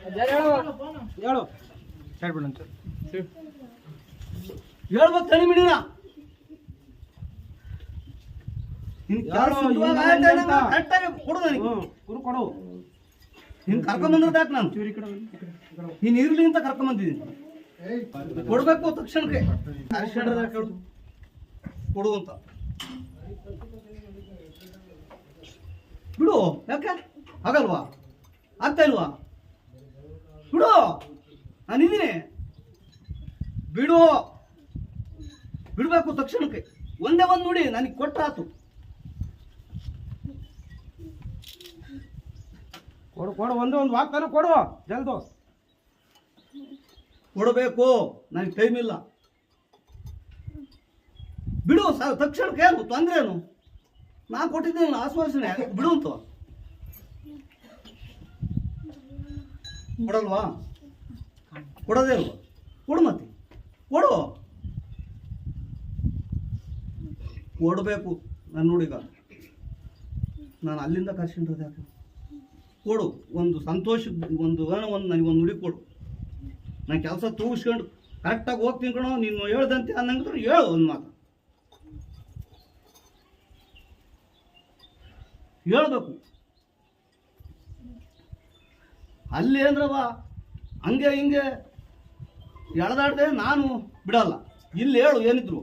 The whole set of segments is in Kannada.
ಹೇಳು ಹೇಳ್ಬಿಡಂತ ಹೇಳ್ಬೇಕು ತಳಿ ಮಿಡಿನ ಕರೆಕ್ಟಾಗಿ ಕೊಡು ನನಗೆ ಕುರು ಕೊಡು ನೀನು ಕರ್ಕೊಂಬಂದಿದ್ದಾಕ ನಾನು ನೀನು ಇರ್ಲಿ ಅಂತ ಕರ್ಕೊಂಬಂದಿದ್ದೀನಿ ಕೊಡ್ಬೇಕು ತಕ್ಷಣಕ್ಕೆ ಕೊಡು ಅಂತ ಬಿಡು ಯಾಕೆ ಆಗಲ್ವಾ ಆಗ್ತಾ ಇಲ್ವಾ ಬಿಡು ನಾನಿದ್ದೀನಿ ಬಿಡು ಬಿಡ್ಬೇಕು ತಕ್ಷಣಕ್ಕೆ ಒಂದೇ ಒಂದು ನೋಡಿ ನನಗೆ ಕೊಟ್ಟಾತು ಕೊಡು ಕೊಡು ಒಂದು ವಾಗ್ತಾನು ಕೊಡು ಜಲ್ದು ಕೊಡಬೇಕು ನನಗೆ ಟೈಮ್ ಇಲ್ಲ ಬಿಡು ತಕ್ಷಣಕ್ಕೆ ಏನು ತೊಂದರೆ ಏನು ನಾ ಕೊಟ್ಟಿದ್ದೀನಿ ಆಶ್ವಾಸನೆ ಬಿಡು ಅಂತ ಕೊಡಲ್ವಾ ಕೊಡೋದೇ ಅಲ್ವಾ ಕೊಡು ಮತ್ತೆ ಕೊಡು ಕೊಡಬೇಕು ನಾನು ನೋಡೀಗ ನಾನು ಅಲ್ಲಿಂದ ಕರ್ಸಿರೋದು ಯಾಕೆ ಕೊಡು ಒಂದು ಸಂತೋಷ ಒಂದು ನನಗೊಂದು ನುಡಿ ಕೊಡು ನಾನು ಕೆಲಸ ತೂಗಿಸ್ಕೊಂಡು ಕರೆಕ್ಟಾಗಿ ಹೋಗ್ತೀನಿ ಕಣೋ ನೀನು ಹೇಳ್ದಂತೆ ಅನ್ನಂಗಿದ್ರೆ ಹೇಳು ಒಂದು ಮಾತು ಹೇಳ್ಬೇಕು ಅಲ್ಲಿ ಅಂದ್ರವ ಹಂಗೆ ಹಿಂಗೆ ಎಳೆದಾಡ್ದೆ ನಾನು ಬಿಡಲ್ಲ ಇಲ್ಲಿ ಹೇಳು ಏನಿದ್ರು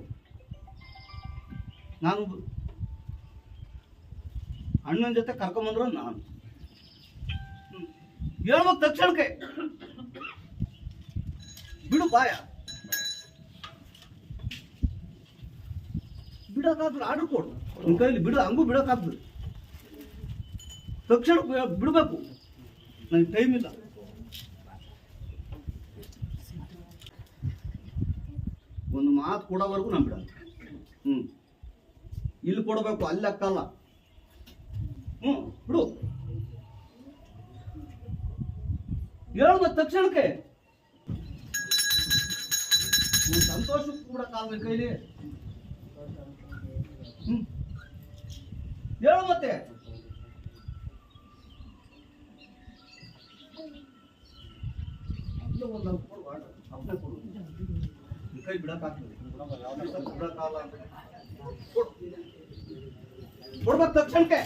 ನಾನು ಅಣ್ಣನ ಜೊತೆ ಕರ್ಕೊಂಬಂದ್ರು ನಾನು ಹೇಳ್ಬೇಕು ತಕ್ಷಣಕ್ಕೆ ಬಿಡು ಬಾಯ ಬಿಡೋಕ್ಕಾಗ್ತದೆ ಆರ್ಡರ್ ಕೊಡು ನಿನ್ನ ಕೈಲಿ ಬಿಡು ಹಂಗೂ ಬಿಡೋಕ್ಕಾಗ್ತದೆ ತಕ್ಷಣ ಬಿಡಬೇಕು ನನಗೆ ಟೈಮ್ ಇಲ್ಲ ಒಂದು ಮಾತು ಕೊಡೋವರೆಗೂ ನಾನು ಬಿಡಲ್ಲ ಇಲ್ಲಿ ಕೊಡಬೇಕು ಅಲ್ಲಿ ಅಕ್ಕಲ್ಲ ಬಿಡು ಹೇಳ್ಬೇಕು ತಕ್ಷಣಕ್ಕೆ ಸಂತೋಷಕ್ಕೂ ಕೂಡ ಕಾಲ ಕೈಲಿ ಹೇಳು ಮತ್ತೆ ಕೈ ಬಿಡಕ್ಕಾಗ್ತದೆ ಬಿಡಕ್ಕಾಗಲ್ಲ ಅಂತ ಕೊಡ್ಬೇಕು ತಕ್ಷಣಕ್ಕೆ